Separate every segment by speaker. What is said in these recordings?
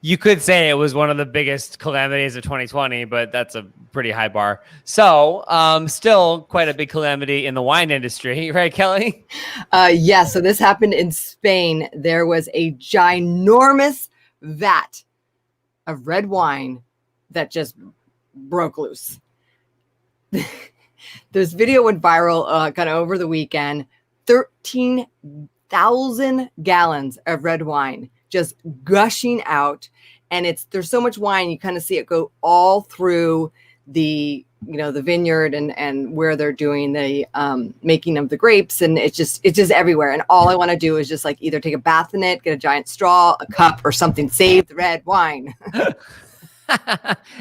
Speaker 1: you could say it was one of the biggest calamities of 2020, but that's a pretty high bar. So still quite a big calamity in the wine industry, right, Kelly?
Speaker 2: Yeah, so this happened in Spain. There was a ginormous vat of red wine that just broke loose. This video went viral kind of over the weekend. 13,000 gallons of red wine just gushing out, and there's so much wine you kind of see it go all through the the vineyard and where they're doing the making of the grapes, and it's just everywhere. And all I want to do is just like either take a bath in it, get a giant straw, a cup, or something, save the red wine.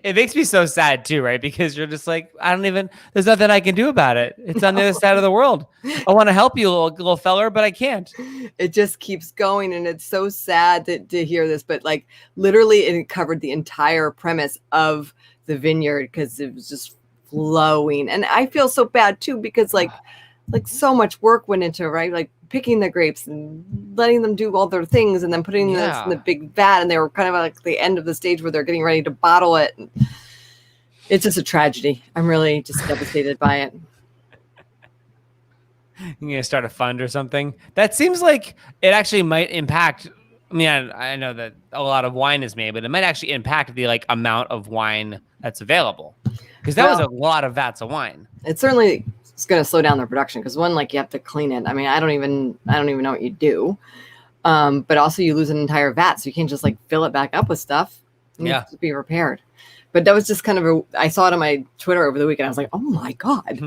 Speaker 1: It makes me so sad too, right? Because you're just like, there's nothing I can do about it. It's on the other side of the world. I want to help you, little feller, but I can't.
Speaker 2: It just keeps going, and it's so sad to hear this, but like literally it covered the entire premise of the vineyard because it was just flowing. And I feel so bad too, because like so much work went into it, right? Like picking the grapes and letting them do all their things and then putting this in the big vat, and they were kind of like the end of the stage where they're getting ready to bottle it. And it's just a tragedy. I'm really just devastated by it.
Speaker 1: You're gonna start a fund or something? That seems like it actually might impact. I mean, I know that a lot of wine is made, but it might actually impact the like amount of wine that's available, because that was a lot of vats of wine.
Speaker 2: It certainly is going to slow down their production, because one, like, you have to clean it. I mean, I don't even know what you do. But also you lose an entire vat, so you can't just like fill it back up with stuff. It needs to be repaired. But that was just kind of I saw it on my Twitter over the weekend. I was like, oh my God.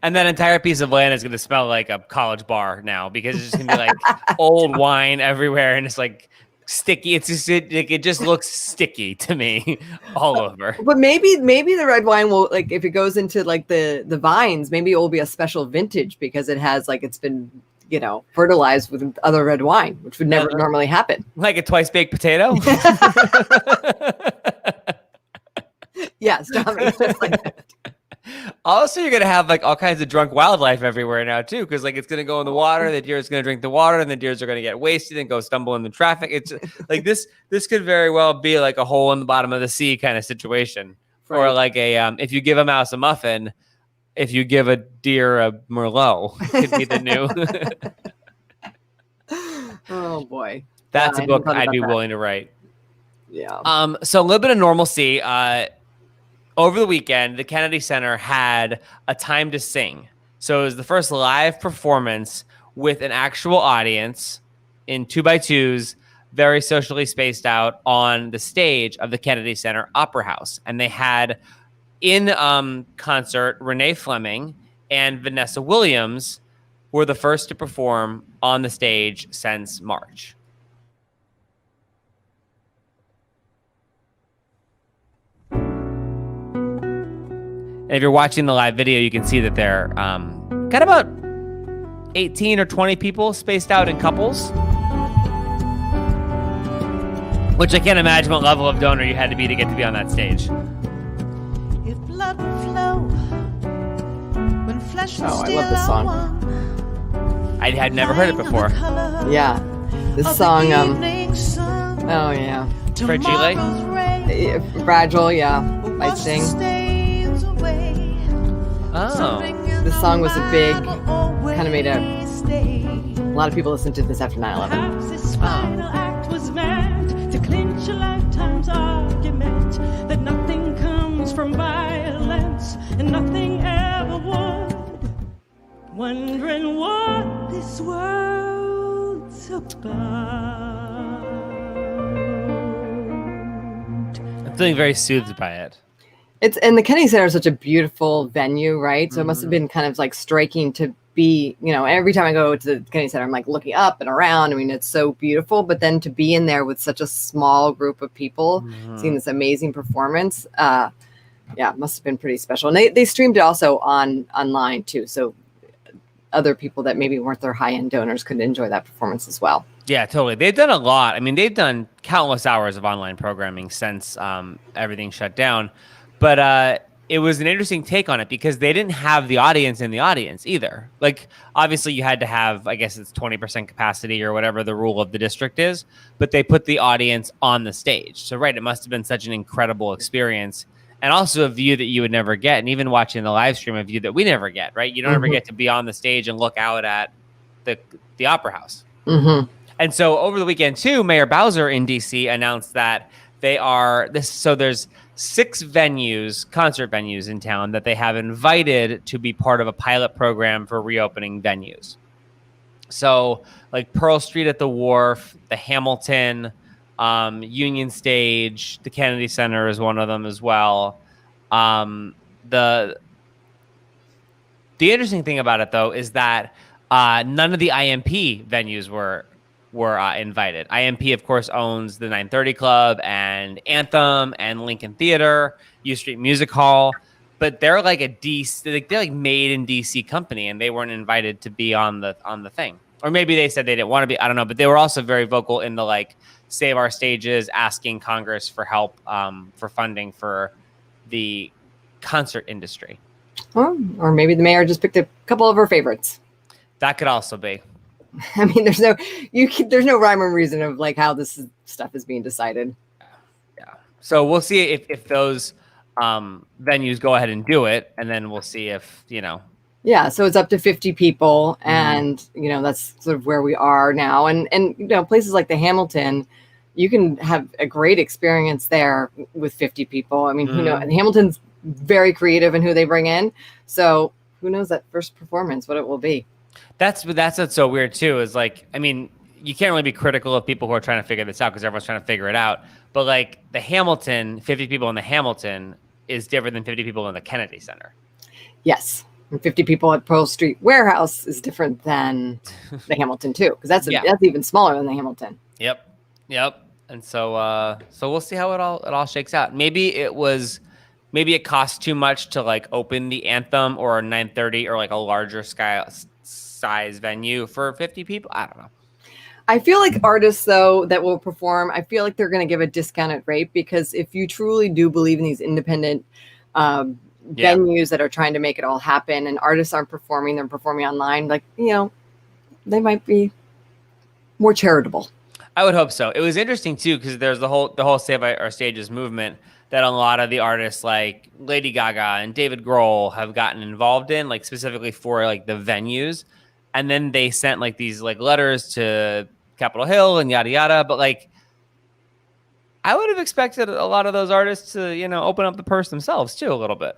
Speaker 1: And that entire piece of land is going to smell like a college bar now, because it's just going to be like old wine everywhere. And it's like sticky. It's just, it just looks sticky to me all over.
Speaker 2: But maybe the red wine will, like, if it goes into like the vines, maybe it will be a special vintage because it has like, it's been, fertilized with other red wine, which would never normally happen.
Speaker 1: Like a twice baked potato.
Speaker 2: Yes, Tommy, just like that.
Speaker 1: Also, you're gonna have like all kinds of drunk wildlife everywhere now too, because like it's gonna go in the water. The deer is gonna drink the water, and the deers are gonna get wasted and go stumble in the traffic. It's like this could very well be like a hole in the bottom of the sea kind of situation, right. Or like a if you give a mouse a muffin, if you give a deer a Merlot, it could be the new.
Speaker 2: Oh boy,
Speaker 1: that's a book I'd be willing to write.
Speaker 2: Yeah.
Speaker 1: So a little bit of normalcy. Over the weekend, the Kennedy Center had a time to sing. So it was the first live performance with an actual audience in 2x2s, very socially spaced out on the stage of the Kennedy Center Opera House. And they had in concert, Renee Fleming and Vanessa Williams were the first to perform on the stage since March. And if you're watching the live video, you can see that they're got about 18 or 20 people spaced out in couples, which I can't imagine what level of donor you had to get to be on that stage.
Speaker 3: If blood would flow when flesh was
Speaker 2: I love this song.
Speaker 1: I had never heard it before.
Speaker 2: Yeah, this song. Oh yeah,
Speaker 1: Fragile.
Speaker 2: Fragile. Yeah, I sing.
Speaker 1: Oh.
Speaker 2: This song was a big, kind of made a lot of people listened to this after 9/11.
Speaker 3: This final act was meant to clinch a lifetime's argument that nothing comes from violence and nothing ever would. Wondering what this world's about.
Speaker 1: I'm feeling very soothed by it.
Speaker 2: And the Kennedy Center is such a beautiful venue, right? So it must have been kind of like striking to be, every time I go to the Kennedy Center, I'm like looking up and around. I mean, it's so beautiful, but then to be in there with such a small group of people, seeing this amazing performance, it must have been pretty special. And they streamed it also online too. So other people that maybe weren't their high-end donors could enjoy that performance as well.
Speaker 1: Yeah, totally. They've done a lot. I mean, they've done countless hours of online programming since everything shut down. But it was an interesting take on it because they didn't have the audience in the audience either. Like, obviously you had to have, I guess it's 20% capacity or whatever the rule of the district is, but they put the audience on the stage. So, right, it must have been such an incredible experience and also a view that you would never get. And even watching the live stream, a view that we never get, right? You don't ever get to be on the stage and look out at the Opera House. And so over the weekend too, Mayor Bowser in DC announced that there's 6 venues, concert venues in town that they have invited to be part of a pilot program for reopening venues. So like Pearl Street at the Wharf, the Hamilton, Union Stage, the Kennedy Center is one of them as well. The interesting thing about it though is that none of the IMP venues were invited. IMP, of course, owns the 930 Club and Anthem and Lincoln Theater, U Street Music Hall, but they're like they're like made in DC company, and they weren't invited to be on the thing. Or maybe they said they didn't want to be. I don't know, but they were also very vocal in the like Save Our Stages, asking Congress for help for funding for the concert industry.
Speaker 2: Or maybe the mayor just picked a couple of her favorites.
Speaker 1: That could also be.
Speaker 2: I mean, there's no rhyme or reason of like how this stuff is being decided.
Speaker 1: Yeah. So we'll see if those venues go ahead and do it, and then we'll see if
Speaker 2: Yeah. So it's up to 50 people, and that's sort of where we are now. And places like the Hamilton, you can have a great experience there with 50 people. I mean, who knows? And Hamilton's very creative in who they bring in, so who knows that first performance what it will be. That's
Speaker 1: what's so weird too, is like, I mean, you can't really be critical of people who are trying to figure this out because everyone's trying to figure it out. But like the Hamilton, 50 people in the Hamilton is different than 50 people in the Kennedy Center.
Speaker 2: Yes. And 50 people at Pearl Street Warehouse is different than the Hamilton too, because that's even smaller than the Hamilton.
Speaker 1: Yep. And so we'll see how it all shakes out. Maybe it costs too much to like open the Anthem or a 930 or like a larger size venue for 50 people. I don't know.
Speaker 2: I feel like artists though that will perform, I feel like they're going to give a discounted rate, because if you truly do believe in these independent venues that are trying to make it all happen, and artists aren't performing, they're performing online, like, they might be more charitable.
Speaker 1: I would hope so. It was interesting too, because there's the whole Save Our Stages movement that a lot of the artists like Lady Gaga and David Grohl have gotten involved in, like specifically for like the venues. And then they sent like these like letters to Capitol Hill and yada yada. But like, I would have expected a lot of those artists to open up the purse themselves too a little bit.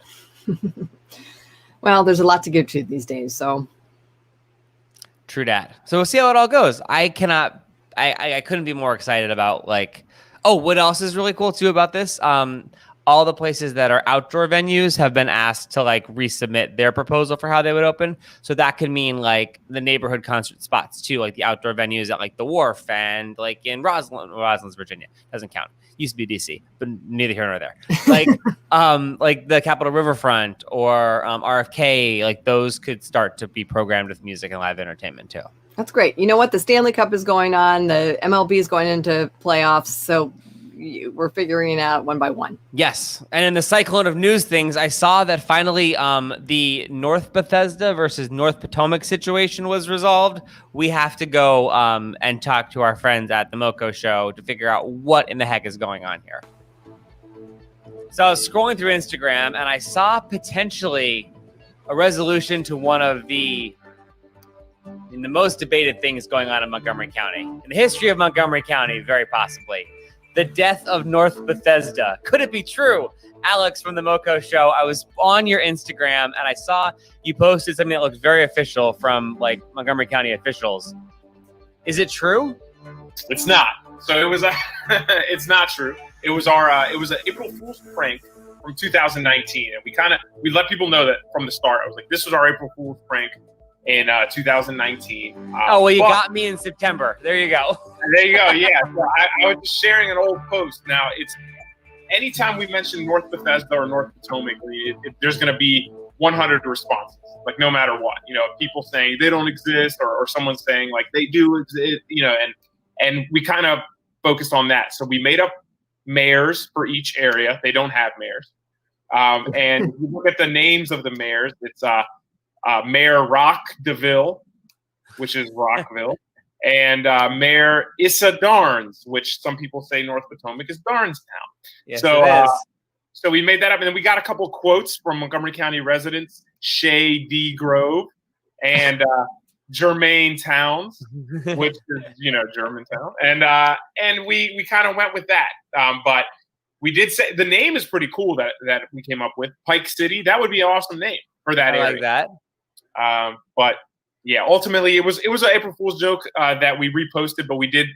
Speaker 2: Well, there's a lot to give to these days, so
Speaker 1: true that. So we'll see how it all goes. I couldn't be more excited about like. Oh, what else is really cool too about this? All the places that are outdoor venues have been asked to like resubmit their proposal for how they would open. So that could mean like the neighborhood concert spots too, like the outdoor venues at like the Wharf and like in Roslyn's, Virginia. Doesn't count. Used to be DC, but neither here nor there. Like like the Capitol Riverfront or RFK, like those could start to be programmed with music and live entertainment too.
Speaker 2: That's great. You know what? The Stanley Cup is going on. The MLB is going into playoffs. So we're figuring it out one by one.
Speaker 1: Yes. And in the cyclone of news things, I saw that finally the North Bethesda versus North Potomac situation was resolved. We have to go and talk to our friends at the Moco Show to figure out what in the heck is going on here. So I was scrolling through Instagram and I saw potentially a resolution to one of the most debated things going on in Montgomery County. In the history of Montgomery County, very possibly. The death of North Bethesda. Could it be true? Alex from the Moco Show, I was on your Instagram and I saw you posted something that looked very official from like Montgomery County officials. Is it true?
Speaker 4: It's not. So it was it's not true. It was it was an April Fool's prank from 2019. And we let people know that from the start. I was like, this was our April Fool's prank in 2019.
Speaker 1: You got me in September. There you go.
Speaker 4: There you go. Yeah. So I was just sharing an old post. Now, it's anytime we mention North Bethesda or North Potomac, there's going to be 100 responses, like no matter what. People saying they don't exist, or someone saying like they do exist. And we kind of focused on that. So we made up mayors for each area. They don't have mayors. And if you look at the names of the mayors, it's Mayor Rock DeVille, which is Rockville, and Mayor Issa Darnes, which some people say North Potomac is Darnestown.
Speaker 1: Yes,
Speaker 4: So,
Speaker 1: it is.
Speaker 4: So we made that up, and then we got a couple quotes from Montgomery County residents, Shay D. Grove and Germain Towns, which is, Germantown. And we kind of went with that. But we did say the name is pretty cool that we came up with. Pike City, that would be an awesome name for that
Speaker 1: I
Speaker 4: area.
Speaker 1: like that.
Speaker 4: But yeah, ultimately it was an April Fool's joke that we reposted, but we did,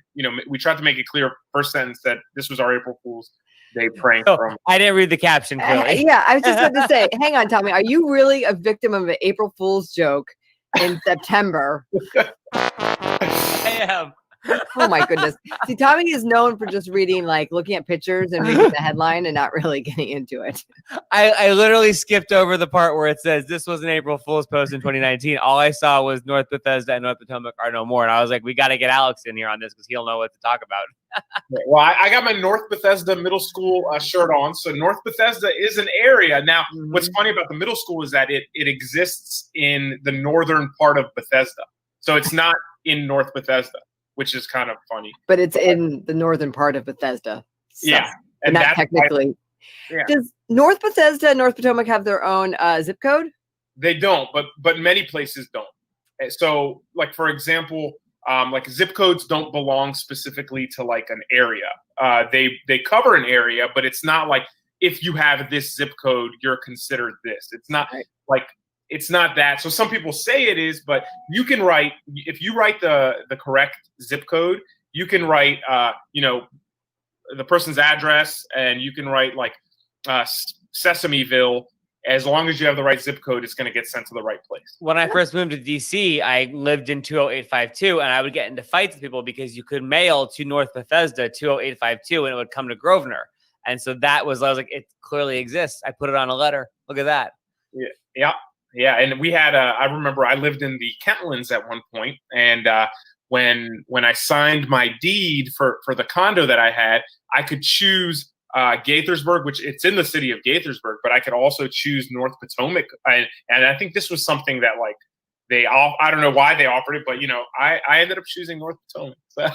Speaker 4: we tried to make it clear first sentence that this was our April Fool's Day prank from.
Speaker 1: I didn't read the caption clearly.
Speaker 2: Yeah, I was just going to say, hang on, Tommy, are you really a victim of an April Fool's joke in September?
Speaker 1: I am.
Speaker 2: Oh my goodness. See, Tommy is known for just reading, like looking at pictures and reading the headline and not really getting into it.
Speaker 1: I literally skipped over the part where it says this was an April Fool's post in 2019. All I saw was North Bethesda and North Potomac are no more. And I was like, we got to get Alex in here on this because he'll know what to talk about.
Speaker 4: Well, I got my North Bethesda Middle School shirt on. So North Bethesda is an area. Now, what's funny about the middle school is that it exists in the northern part of Bethesda. So it's not in North Bethesda, which is kind of funny.
Speaker 2: But it's in the northern part of Bethesda. So,
Speaker 4: Yeah.
Speaker 2: And not technically.
Speaker 4: Yeah.
Speaker 2: Does North Bethesda and North Potomac have their own zip code?
Speaker 4: They don't, but many places don't. So, like, for example, like zip codes don't belong specifically to like an area. They cover an area, but it's not like if you have this zip code, you're considered this. It's not like it's not that. So some people say it is, but you can write if you write the correct zip code, you can write the person's address, and you can write like Sesameville. As long as you have the right zip code, it's going to get sent to the right place.
Speaker 1: When I first moved to DC, I lived in 20852, and I would get into fights with people because you could mail to North Bethesda 20852, and it would come to Grosvenor. And so I was like, it clearly exists. I put it on a letter. Look at that.
Speaker 4: Yeah. And we had I remember I lived in the Kentlands at one point, and when I signed my deed for the condo that I had, I could choose Gaithersburg, which it's in the city of Gaithersburg, but I could also choose North Potomac. And I think this was something that like I don't know why they offered it, but I ended up choosing North Potomac. So.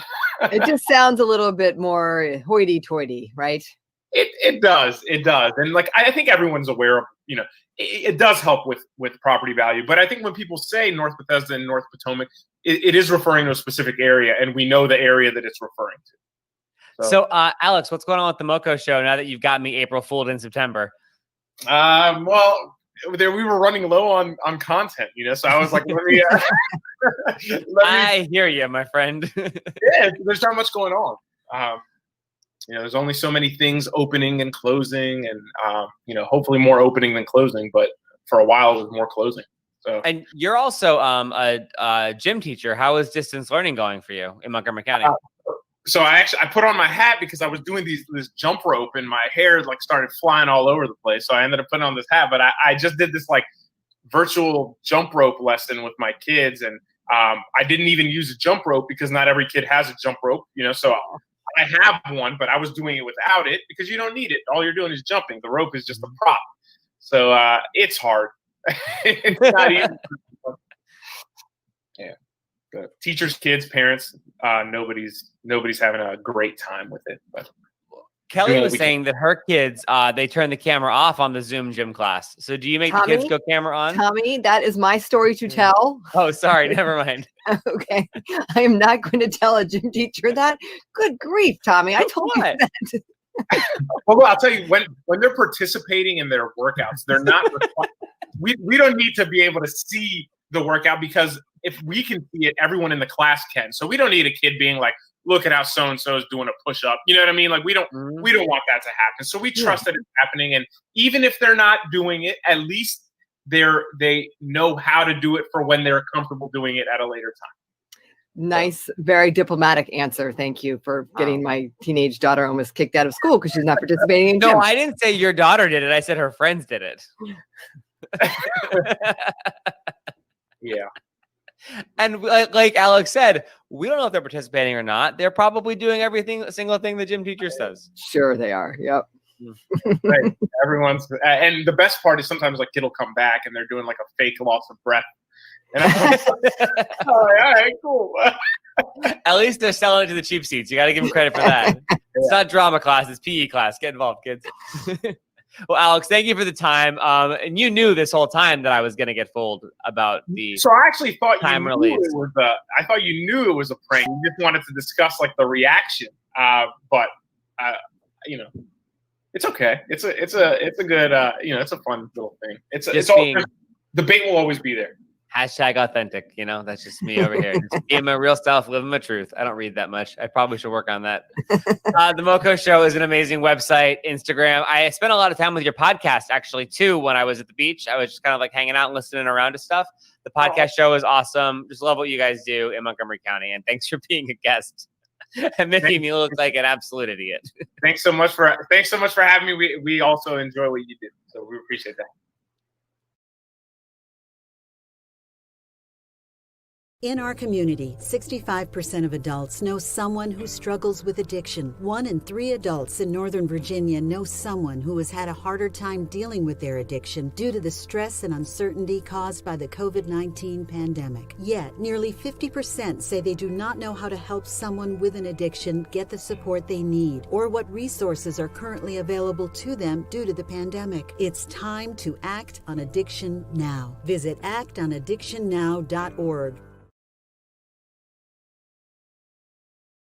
Speaker 2: It just sounds a little bit more hoity-toity, right?
Speaker 4: It does. And like, I think everyone's aware of, it does help with property value. But I think when people say North Bethesda and North Potomac, it is referring to a specific area, and we know the area that it's referring to.
Speaker 1: So, Alex, what's going on with the Moco show now that you've got me April Fooled in September?
Speaker 4: Well, we were running low on content, so I was like, let me
Speaker 1: I hear you, my friend.
Speaker 4: Yeah, there's not much going on. There's only so many things opening and closing, and hopefully more opening than closing, but for a while there's more closing. So.
Speaker 1: And you're also a gym teacher. How is distance learning going for you in Montgomery County?
Speaker 4: So I put on my hat because I was doing this jump rope, and my hair like started flying all over the place. So I ended up putting on this hat, but I just did this like virtual jump rope lesson with my kids, and I didn't even use a jump rope because not every kid has a jump rope, So I have one, but I was doing it without it because you don't need it. All you're doing is jumping. The rope is just a prop. So it's hard. It's not easy. Yeah. The teachers, kids, parents, nobody's having a great time with it. But
Speaker 1: Kelly was saying that her kids, they turn the camera off on the Zoom gym class. So do you make the kids go camera on?
Speaker 2: Tommy, that is my story to tell.
Speaker 1: Oh, sorry. Never mind.
Speaker 2: Okay. I am not going to tell a gym teacher that. Good grief, Tommy. I told you that.
Speaker 4: Well, I'll tell you, when they're participating in their workouts, they're not we don't need to be able to see the workout, because if we can see it, everyone in the class can. So we don't need a kid being like, look at how so-and-so is doing a push-up. You know what I mean? Like we don't want that to happen. So we trust that it's happening. And even if they're not doing it, at least they know how to do it for when they're comfortable doing it at a later time.
Speaker 2: Nice, very diplomatic answer. Thank you for getting my teenage daughter almost kicked out of school because she's not participating in gym.
Speaker 1: No, I didn't say your daughter did it. I said her friends did it.
Speaker 4: Yeah.
Speaker 1: And like Alex said, we don't know if they're participating or not. They're probably doing every single thing the gym teacher says.
Speaker 2: Sure they are. Yep.
Speaker 4: Right. Everyone's, and the best part is sometimes like it'll come back and they're doing like a fake loss of breath. And I'm like, all right, cool.
Speaker 1: At least they're selling it to the cheap seats. You got to give them credit for that. It's not drama class; it's PE class. Get involved, kids. Well, Alex, thank you for the time. And you knew this whole time that I was going to get fooled about the.
Speaker 4: So I actually thought
Speaker 1: time
Speaker 4: you knew
Speaker 1: release.
Speaker 4: it was I thought you knew it was a prank. You just wanted to discuss like the reaction. But you know, it's okay. It's a good you know, it's a fun little thing. It's all debate will always be there.
Speaker 1: Hashtag authentic, you know, that's just me over here. Just being my real self, living my truth. I don't read that much. I probably should work on that. The Moco Show is an amazing website, Instagram. I spent a lot of time with your podcast actually too. When I was at the beach, I was just kind of like hanging out and listening around to stuff. The podcast show is awesome. Just love what you guys do in Montgomery County. And thanks for being a guest and making me look like an absolute idiot.
Speaker 4: Thanks so much for having me. We also enjoy what you do. So we appreciate that.
Speaker 5: In our community, 65% of adults know someone who struggles with addiction. 1 in 3 adults in Northern Virginia know someone who has had a harder time dealing with their addiction due to the stress and uncertainty caused by the COVID-19 pandemic. Yet, nearly 50% say they do not know how to help someone with an addiction get the support they need or what resources are currently available to them due to the pandemic. It's time to act on addiction now. Visit actonaddictionnow.org.